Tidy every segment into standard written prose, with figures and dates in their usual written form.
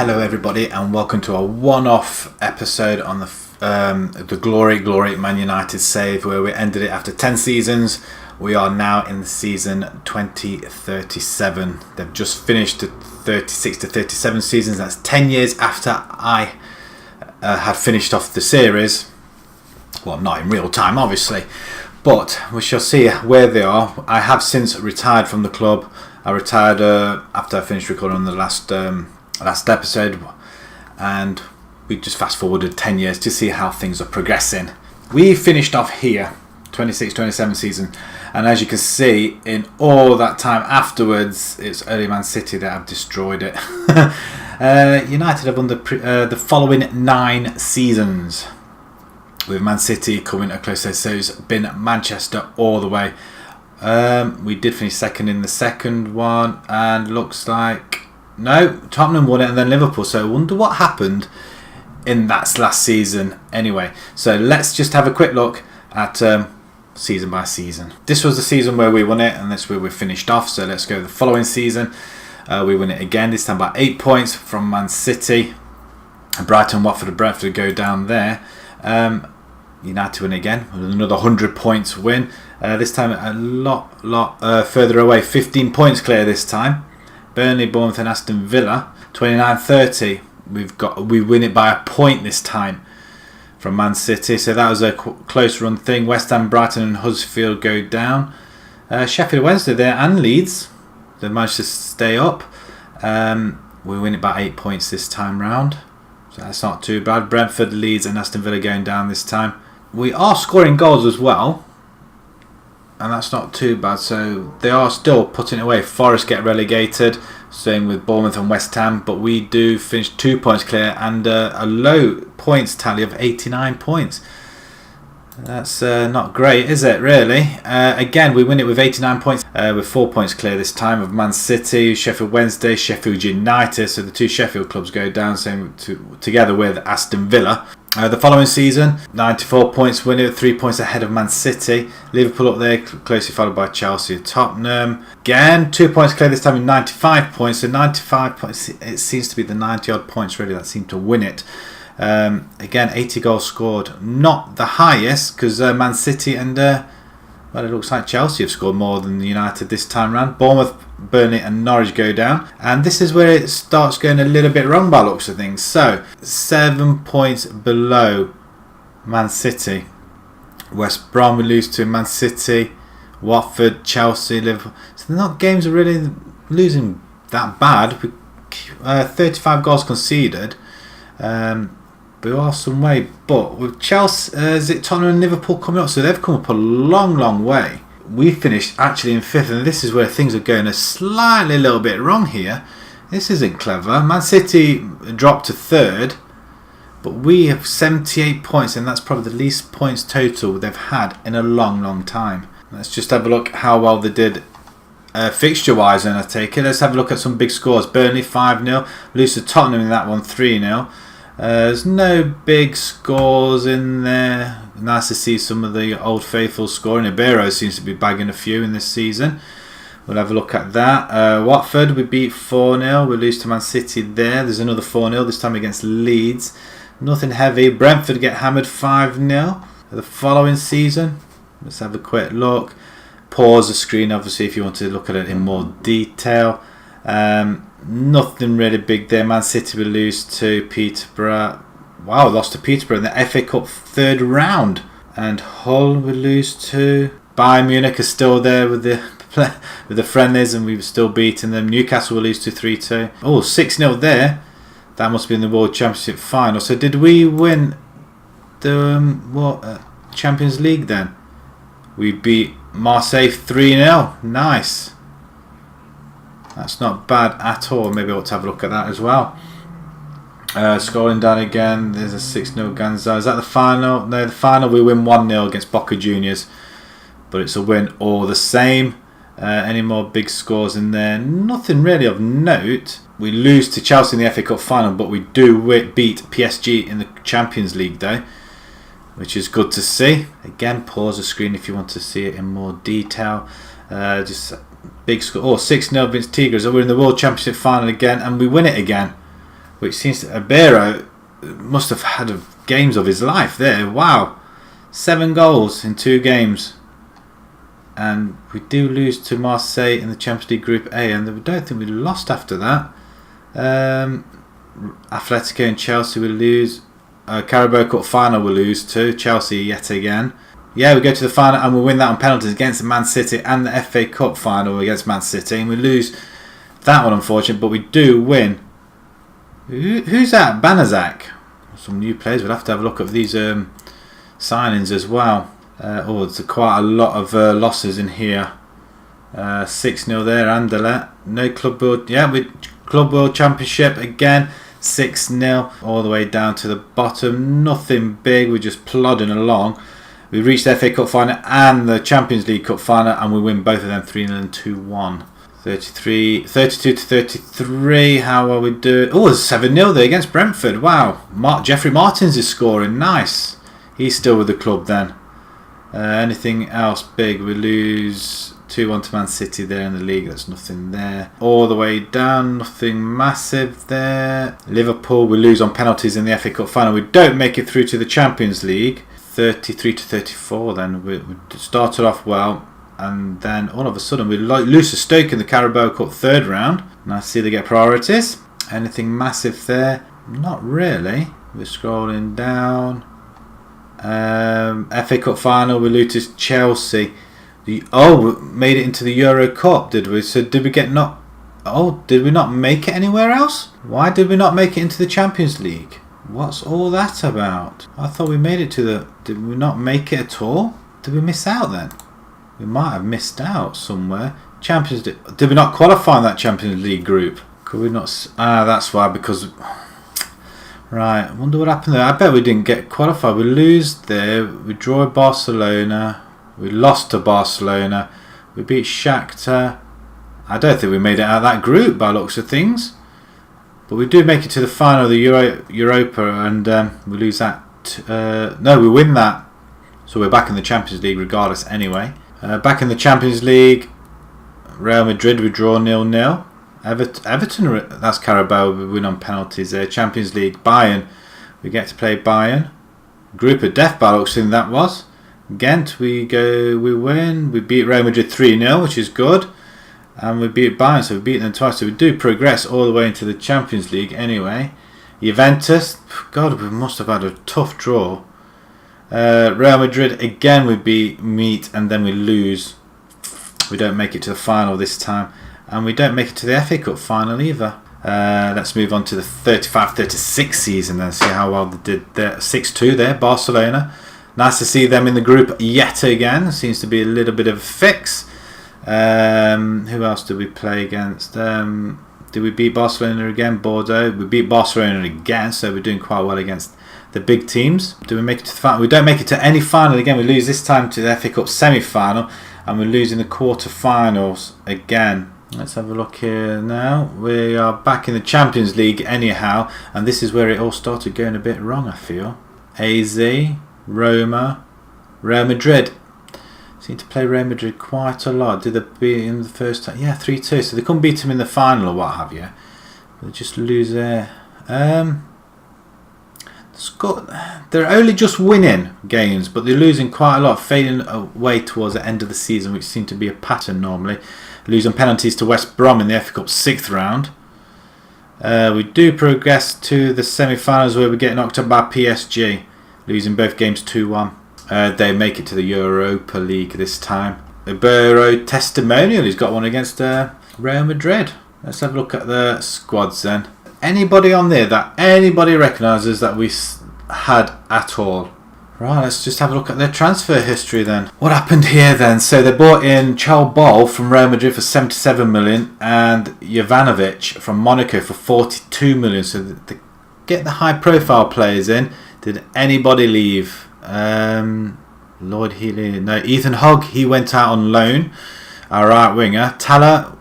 Hello everybody and welcome to a one-off episode on the Glory Man United save, where we ended it after 10 seasons. We are now in the season 2037. They've just finished the 36 to 37 seasons. That's 10 years after I had finished off the series. Well, not in real time obviously, but we shall see where they are. I have since retired from the club. I retired after I finished recording on the last episode, and we just fast forwarded 10 years to see how things are progressing. We finished off here 26-27 season, and as you can see, in all that time afterwards, it's only Man City that have destroyed it. United have won the following 9 seasons, with Man City coming closer. So it's been Manchester all the way. We did finish second in the second one, and looks like Tottenham won it and then Liverpool. So I wonder what happened in that last season anyway. So let's just have a quick look at season by season. This was the season where we won it, and that's where we finished off. So let's go the following season. We won it again, this time by 8 points from Man City. Brighton, Watford and Brentford go down there. United win again with another 100 points win. This time a lot further away, 15 points clear this time. Burnley, Bournemouth and Aston Villa 29-30. We win it by a point this time from Man City, so that was a close run thing. West Ham, Brighton and Huddersfield go down. Sheffield Wednesday there and Leeds, they managed to stay up. We win it by 8 points this time round, so that's not too bad. Brentford, Leeds and Aston Villa going down this time. We are scoring goals as well, and that's not too bad, so they are still putting it away. Forest get relegated, same with Bournemouth and West Ham, but we do finish 2 points clear and a low points tally of 89 points. That's not great, is it, really? Again, we win it with 89 points, with 4 points clear this time of Man City, Sheffield Wednesday, Sheffield United, so the two Sheffield clubs go down, same together with Aston Villa. The following season, 94 points winning, 3 points ahead of Man City. Liverpool up there, closely followed by Chelsea and Tottenham. Again, 2 points clear this time in 95 points. So 95 points, it seems to be the 90 odd points really that seem to win it. Again, 80 goals scored. Not the highest, because Man City and, it looks like Chelsea have scored more than United this time round. Bournemouth, Burnley and Norwich go down, and this is where it starts going a little bit wrong by looks of things. So 7 points below Man City. West Brom we lose to Man City, Watford, Chelsea, Liverpool. So they're not games are really losing that bad. 35 goals conceded. We are some way, but with Chelsea, is it Tottenham and Liverpool coming up? So they've come up a long way. We finished actually in 5th, and this is where things are going a little bit wrong here. This isn't clever. Man City dropped to 3rd, but we have 78 points, and that's probably the least points total they've had in a long time. Let's just have a look how well they did fixture wise, and I take it. Let's have a look at some big scores. Burnley 5-0, lose to Tottenham in that one 3-0. There's no big scores in there. Nice to see some of the old faithfuls scoring. Ibero seems to be bagging a few in this season. We'll have a look at that. Watford, we beat 4-0. We lose to Man City there. There's another 4-0, this time against Leeds. Nothing heavy. Brentford get hammered 5-0 the following season. Let's have a quick look. Pause the screen, obviously, if you want to look at it in more detail. Nothing really big there. Man City will lose to Peterborough. Wow, lost to Peterborough in the FA Cup 3rd round. And Hull will lose to Bayern Munich are still there with the friendlies, and we've still beaten them. Newcastle will lose to 3-2. Oh, 6-0 there. That must be in the World Championship final. So did we win the Champions League then? We beat Marseille 3-0. Nice. That's not bad at all. Maybe I ought to have a look at that as well. Scoring down again. There's a 6-0 Ganza. Is that the final? No, the final we win 1-0 against Boca Juniors. But it's a win all the same. Any more big scores in there? Nothing really of note. We lose to Chelsea in the FA Cup final, but we do beat PSG in the Champions League though, which is good to see. Again, pause the screen if you want to see it in more detail. Just big score. 6-0 against Tigres. We're in the World Championship final again, and we win it again. which seems to... Ibero must have had games of his life there. Wow. 7 goals in 2 games. And we do lose to Marseille in the Champions League Group A, and we don't think we lost after that. Atletico and Chelsea will lose. Carabao Cup final we lose to Chelsea yet again. Yeah, we go to the final and we win that on penalties against Man City, and the FA Cup final against Man City, and we lose that one, unfortunately, but we do win. Who's that? Banazak. Some new players. We'll have to have a look at these signings as well. There's quite a lot of losses in here. 6-0 there, Anderlecht. No Club World. Yeah, with Club World Championship again. 6-0 all the way down to the bottom. Nothing big. We're just plodding along. We reached the FA Cup final and the Champions League Cup final, and we win both of them 3-0 and 2-1. 32 to 33. How are we doing? Oh, it's 7-0 there against Brentford. Wow. Jeffrey Martins is scoring. Nice. He's still with the club then. Anything else big? We lose 2-1 to Man City there in the league. That's nothing there. All the way down, nothing massive there. Liverpool, we lose on penalties in the FA Cup final. We don't make it through to the Champions League. 33 to 34 then. We started off well, and then all of a sudden we lose to Stoke in the Carabao Cup 3rd round. And I see they get priorities. Anything massive there? Not really. We're scrolling down. FA Cup final, we lose to Chelsea. We made it into the Euro Cup, did we? So did we get did we not make it anywhere else? Why did we not make it into the Champions League? What's all that about? I thought we made it to the... Did we not make it at all? Did we miss out then? We might have missed out somewhere. Did we not qualify in that Champions League group? Could we not... that's why, because... Right, I wonder what happened there. I bet we didn't get qualified. We lose there. We draw Barcelona. We lost to Barcelona. We beat Shakhtar. I don't think we made it out of that group by looks of things. But we do make it to the final of the Europa, and we lose that. No, we win that. So we're back in the Champions League regardless anyway. Back in the Champions League, Real Madrid, we draw 0-0. Everton, that's Carabao, we win on penalties there. Champions League, Bayern, we get to play Bayern. Group of death by looks in that was. Ghent, we win. We beat Real Madrid 3-0, which is good. And we beat Bayern, so we beat them twice. So we do progress all the way into the Champions League anyway. Juventus, God, we must have had a tough draw. Real Madrid, again we meet and then we lose. We don't make it to the final this time. And we don't make it to the FA Cup final either. Let's move on to the 35-36 season and see how well they did there. 6-2 there, Barcelona. Nice to see them in the group yet again. Seems to be a little bit of a fix. Who else did we play against? Did we beat Barcelona again? Bordeaux. We beat Barcelona again, so we're doing quite well against the big teams. Do we make it to the final? We don't make it to any final again. We lose this time to the FA Cup semi-final, and we lose in the quarter-finals again. Let's have a look here now. We are back in the Champions League anyhow, and this is where it all started going a bit wrong, I feel. AZ, Roma, Real Madrid. Seem to play Real Madrid quite a lot. Did they beat him the first time? Yeah, 3-2. So they couldn't beat him in the final or what have you. They just lose there. They're only just winning games, but they're losing quite a lot, fading away towards the end of the season, which seemed to be a pattern normally. Losing penalties to West Brom in the FA Cup 6th round. We do progress to the semi-finals where we get knocked up by PSG, losing both games 2-1. They make it to the Europa League this time. Ibero testimonial, he's got one against Real Madrid. Let's have a look at the squads then. Anybody on there that anybody recognises that we had at all? Right, let's just have a look at their transfer history then. What happened here then? So they bought in Charles Ball from Real Madrid for 77 million and Jovanovic from Monaco for 42 million. So they get the high profile players in. Did anybody leave? Lloyd Healy, no. Ethan Hogg, he went out on loan. Our right winger. Tala,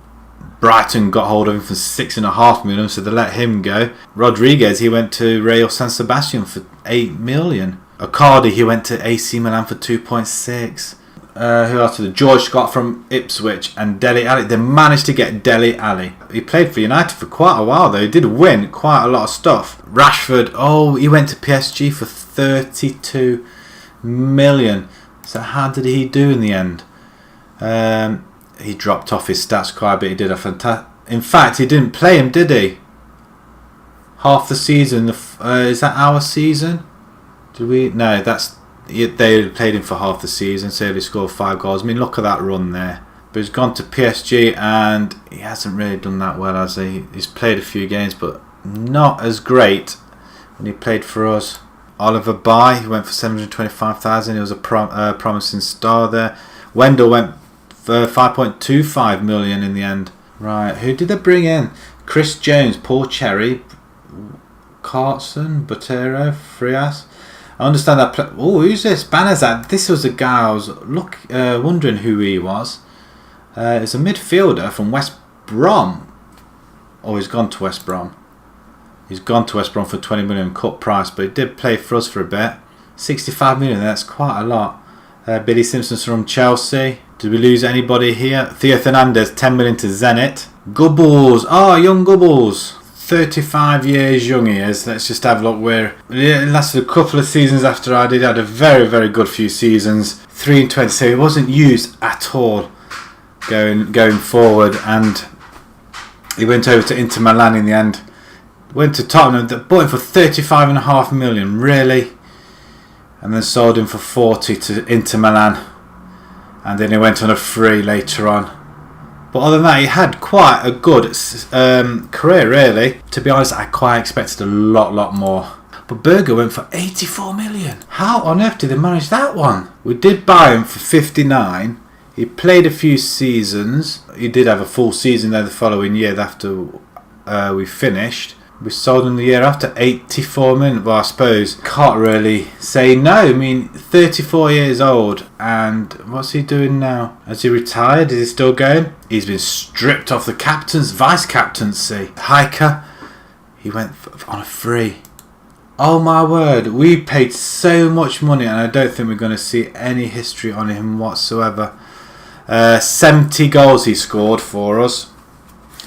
Brighton got hold of him for 6.5 million, so they let him go. Rodriguez, he went to Real San Sebastian for 8 million. Ocardi, he went to AC Milan for 2.6. Who else? George Scott from Ipswich and Dele Alli. They managed to get Dele Alli. He played for United for quite a while though. He did win quite a lot of stuff. Rashford, he went to PSG for 32 million. So how did he do in the end? He dropped off his stats quite a bit. He did a fantastic... In fact, he didn't play him, did he? Half the season. Is that our season? Did we? No, they played him for half the season, so he scored 5 goals. I mean, look at that run there. But he's gone to PSG and he hasn't really done that well, has he? He's played a few games, but not as great when he played for us. Oliver Bye, he went for 725,000. He was a promising star there. Wendell went for 5.25 million in the end. Right, who did they bring in? Chris Jones, Paul Cherry, Carson, Botero, Frias. I understand that. Who's this? Banazat. This was a guy I was wondering who he was. It's a midfielder from West Brom. He's gone to West Brom. He's gone to West Brom for 20 million cut price, but he did play for us for a bit. 65 million, that's quite a lot. Billy Simpson's from Chelsea. Did we lose anybody here? Theo Fernandez, 10 million to Zenit. Gubbles. Young Gubbles. 35 years young he is. Let's just have a look where it lasted a couple of seasons after I did. Had a very, very good few seasons. 3 and 20, so he wasn't used at all going forward, and he went over to Inter Milan in the end. Went to Tottenham, they bought him for 35.5 million, really, and then sold him for 40 to Inter Milan, and then he went on a free later on. But other than that, he had quite a good career, really. To be honest, I quite expected a lot more. But Berger went for 84 million. How on earth did they manage that one? We did buy him for 59. He played a few seasons. He did have a full season there the following year after we finished. We sold him the year after, 84 million. Well, I suppose can't really say no. I mean, 34 years old, and what's he doing now? Has he retired? Is he still going? He's been stripped off the vice captaincy. Hiker, he went on a free. Oh my word, we paid so much money, and I don't think we're going to see any history on him whatsoever. 70 goals he scored for us.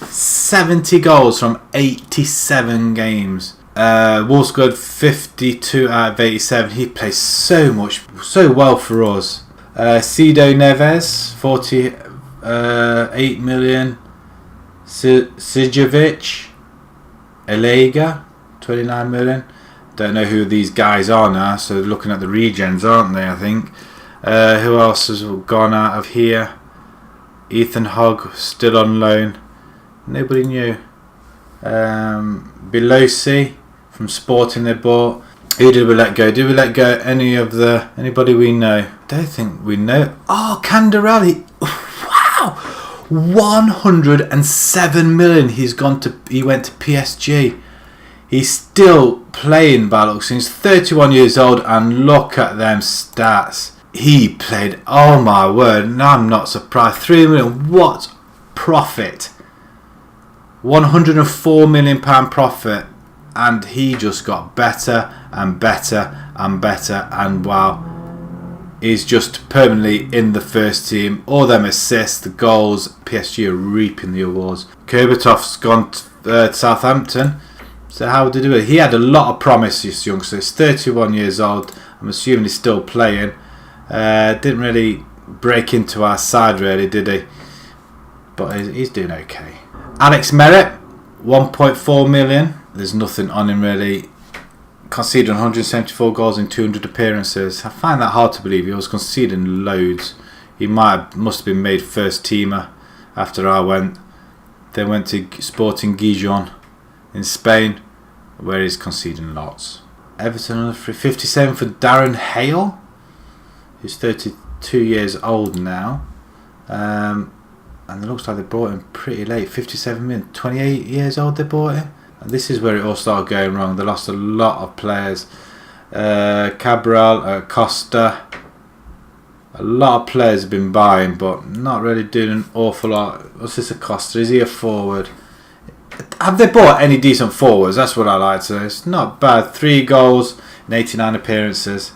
70 goals from 87 games. Wolves scored 52 out of 87. He plays so well for us. Cido Neves, 48 million. Sijovic, Elega, 29 million. Don't know who these guys are now, so they're looking at the regens, aren't they, I think. Who else has gone out of here? Ethan Hogg, still on loan. Nobody knew. Belosi from Sporting they bought. Who did we let go? Did we let go anybody we know? Don't think we know. Candarelli. Wow, 107 million. He went to PSG. He's still playing by looks. He's 31 years old, and look at them stats. He played. Oh my word! Now I'm not surprised. 3 million. What profit? £104 million profit, and he just got better and better and better, and wow, he's just permanently in the first team. All them assists, the goals, PSG are reaping the awards. Kurbatov's gone to Southampton, so how did he do it? He had a lot of promise, this youngster. He's 31 years old, I'm assuming he's still playing. Didn't really break into our side really, did he? But he's doing okay. Alex Merritt, 1.4 million. There's nothing on him really. Conceded 174 goals in 200 appearances. I find that hard to believe. He was conceding loads. He must have been made first teamer after I went. Then went to Sporting Gijon in Spain, where he's conceding lots. Everton on the 57 for Darren Hale, who's 32 years old now. And it looks like they bought him pretty late. 57 million. 28 years old they bought him. And this is where it all started going wrong. They lost a lot of players. Cabral, Costa. A lot of players have been buying, but not really doing an awful lot. What's this, Costa? Is he a forward? Have they bought any decent forwards? That's what I like to say. It's not bad. 3 goals in 89 appearances.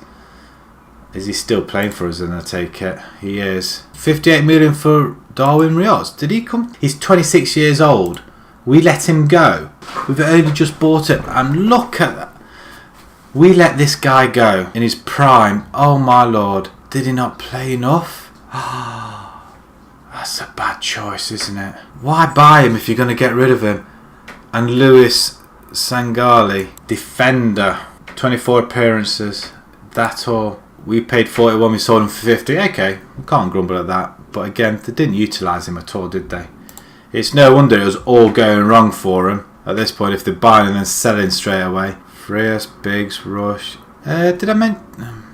Is he still playing for us? Then I take it he is. 58 million for Darwin Rios. Did he come? He's 26 years old. We let him go. We've only just bought it, and look at that. We let this guy go in his prime. Oh my lord! Did he not play enough? That's a bad choice, isn't it? Why buy him if you're going to get rid of him? And Lewis Sangali, defender, 24 appearances. That's all. We paid 41, we sold him for 50. Okay, we can't grumble at that. But again, they didn't utilise him at all, did they? It's no wonder it was all going wrong for him at this point if they're buying and then selling straight away. Frias, Biggs, Rush. Did I mention?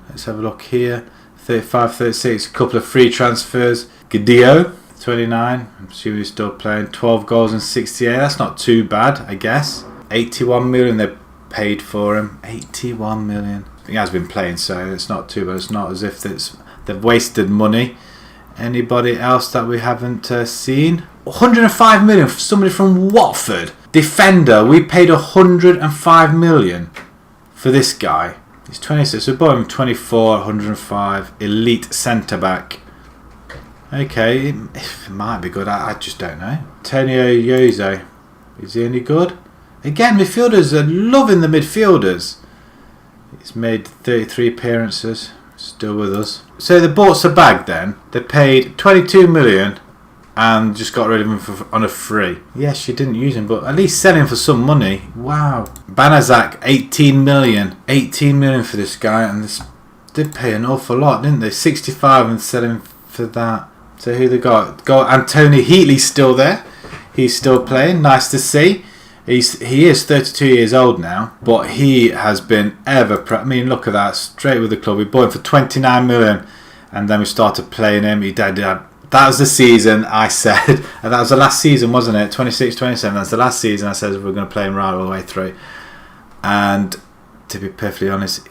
Let's have a look here. 35, 36, a couple of free transfers. Gadio, 29. I'm assuming he's still playing. 12 goals and 68. That's not too bad, I guess. 81 million they paid for him. 81 million. He has been playing, so it's not too bad. It's not as if they've wasted money. Anybody else that we haven't seen? 105 million for somebody from Watford. Defender. We paid 105 million for this guy. He's 26. So we bought him 24, 105. Elite centre back. Okay, it might be good. I just don't know. Antonio Jose. Is he any good? Again, midfielders are loving the midfielders. He's made 33 appearances. Still with us. So they bought a bag then. They paid 22 million and just got rid of him on a free. Yes, you didn't use him, but at least sell him for some money. Wow. Banazak, 18 million. 18 million for this guy, and this did pay an awful lot, didn't they? 65 and sell him for that. So who they got? Got Anthony Heatley still there. He's still playing. Nice to see. He is 32 years old now, but he has been ever. I mean, look at that, straight with the club. We bought him for 29 million, and then we started playing him. That was the season I said, and that was the last season, wasn't it? 26-27. That's the last season I said we're going to play him right all the way through. And to be perfectly honest,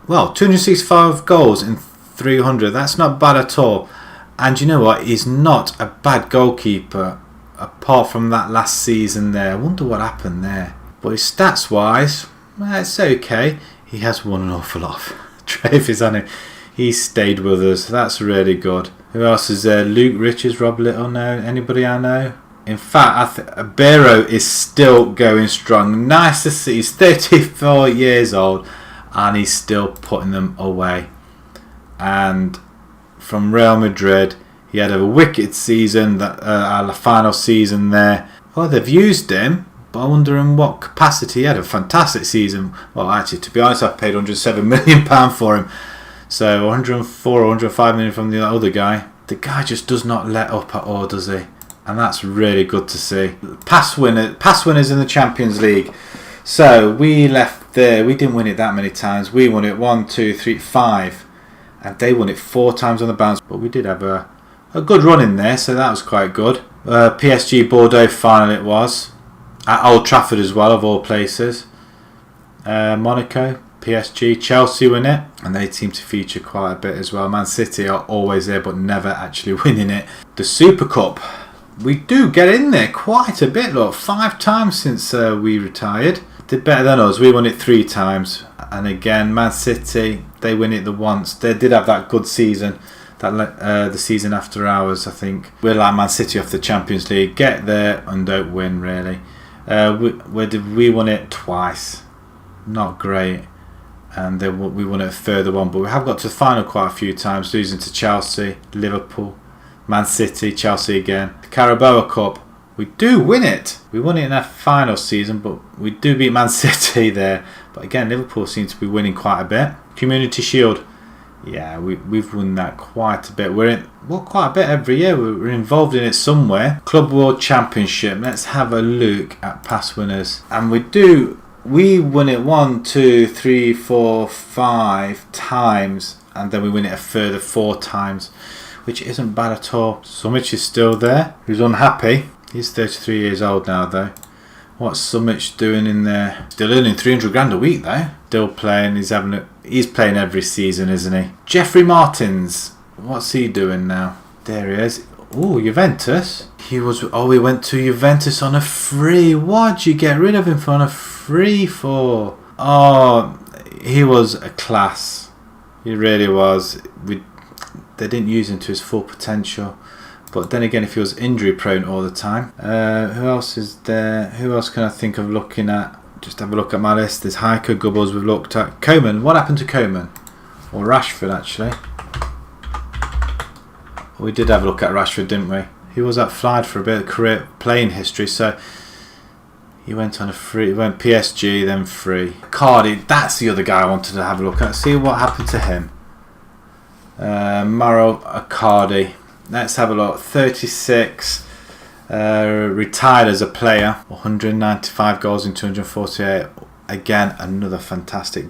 well, 265 goals in 300. That's not bad at all. And you know what? He's not a bad goalkeeper. Apart from that last season there. I wonder what happened there. But his stats wise, well, it's okay. He has won an awful lot of trophies on him. He's stayed with us. That's really good. Who else is there? Luke Richards, Rob Little, no? Anybody I know? In fact, Barrow is still going strong. Nice to see. He's 34 years old and he's still putting them away. And from Real Madrid, he had a wicked season, our final season there. Well, they've used him, but I wonder in what capacity. He had a fantastic season. Well, actually, to be honest, I paid £107 million for him. So 104 or 105 million from the other guy. The guy just does not let up at all, does he? And that's really good to see. Past winners in the Champions League. So we left there. We didn't win it that many times. We won it 1, 2, 3, 5. And they won it 4 times on the bounce. But we did have a good run in there, so that was quite good. PSG Bordeaux final it was. At Old Trafford as well, of all places. Monaco, PSG, Chelsea win it. And they seem to feature quite a bit as well. Man City are always there, but never actually winning it. The Super Cup. We do get in there quite a bit, look. 5 times since we retired. Did better than us. We won it 3 times. And again, Man City, they win it the once. They did have that good season. The season after ours, I think. We're like Man City off the Champions League. Get there and don't win, really. We won it twice. Not great. And then we won it a further one. But we have got to the final quite a few times. Losing to Chelsea, Liverpool, Man City, Chelsea again. The Carabao Cup. We do win it. We won it in our final season, but we do beat Man City there. But again, Liverpool seem to be winning quite a bit. Community Shield. Yeah, we've won that quite a bit. We're in quite a bit every year. We're involved in it somewhere. Club World Championship. Let's have a look at past winners. And we won it 1, 2, 3, 4, 5 times, and then we win it a further 4 times, which isn't bad at all. Summich is still there. He's unhappy. He's 33 years old now, though. What's Summich doing in there? Still earning 300 grand a week, though. Still playing. He's playing every season, isn't he? Jeffrey Martins. What's he doing now? There he is. Oh, Juventus. We went to Juventus on a free. What'd you get rid of him on a free for? Oh, he was a class. He really was. They didn't use him to his full potential. But then again, if he was injury prone all the time. Who else is there? Who else can I think of looking at? Just have a look at my list. There's Heiko, Gubbles we've looked at. Coman. What happened to Coman? Or Rashford, actually. We did have a look at Rashford, didn't we? He was at Flyed for a bit of career playing history, so he went on a free. He went PSG, then free. Cardi, that's the other guy I wanted to have a look at. See what happened to him. Mauro Icardi. Let's have a look. 36. Retired as a player. 195 goals in 248. Again, another fantastic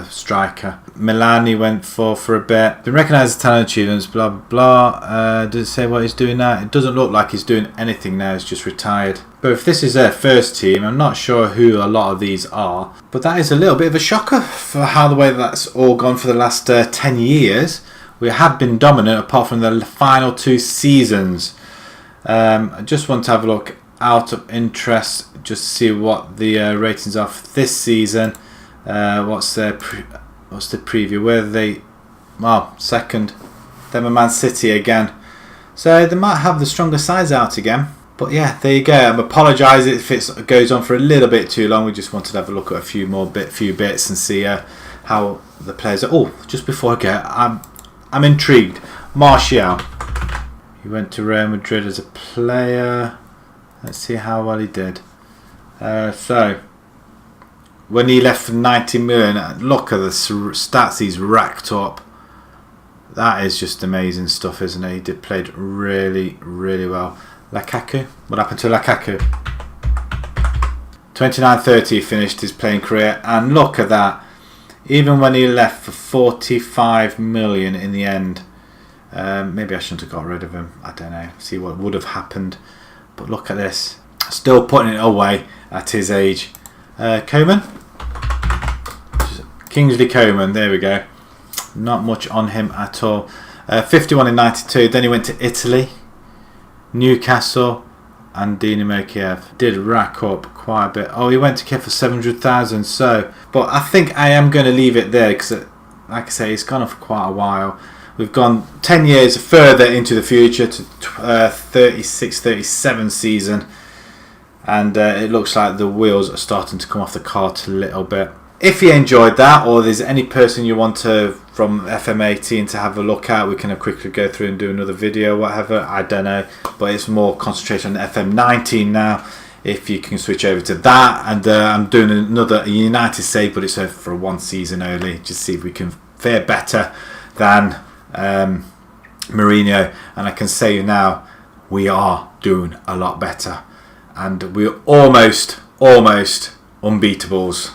striker. Milan he went for a bit. Been recognised as talent achievements, blah blah. Does it say what he's doing now? It doesn't look like he's doing anything now. He's just retired. But if this is their first team, I'm not sure who a lot of these are. But that is a little bit of a shocker for how the way that's all gone for the last 10 years. We have been dominant apart from the final 2 seasons. I just want to have a look out of interest, just to see what the ratings are for this season. What's the preview? Where are they? Well, second. Then Man City again. So they might have the stronger sides out again. But yeah, there you go. I apologise if it goes on for a little bit too long. We just wanted to have a look at a few bits and see how the players are. Oh, just before I go, I'm intrigued. Martial. He went to Real Madrid as a player. Let's see how well he did. So, when he left for 90 million, look at the stats he's racked up. That is just amazing stuff, isn't it? He played really, really well. Lukaku? What happened to Lukaku? 29-30 he finished his playing career. And look at that. Even when he left for 45 million in the end. Maybe I shouldn't have got rid of him. I don't know. See what would have happened. But look at this. Still putting it away at his age. Coman. Kingsley Coman. There we go. Not much on him at all. 51 in 92. Then he went to Italy. Newcastle. And Dinamo Kiev. Did rack up quite a bit. Oh, he went to Kiev for 700,000. So, but I think I am going to leave it there. Because, like I say, it's gone on for quite a while. We've gone 10 years further into the future to 36-37 season, and it looks like the wheels are starting to come off the cart a little bit. If you enjoyed that, or there's any person you want to from FM18 to have a look at, we can quickly go through and do another video, whatever. I don't know, but it's more concentration on FM19 now. If you can switch over to that, and I'm doing another United save, but it's for 1 season only, just see if we can fare better than Mourinho. And I can say now we are doing a lot better, and we're almost unbeatables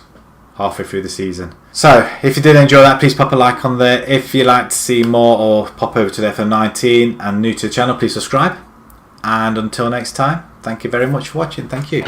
halfway through the season. So if you did enjoy that, please pop a like on there. If you'd like to see more, or pop over to the FM19 and new to the channel, please subscribe. And until next time, thank you very much for watching. Thank you.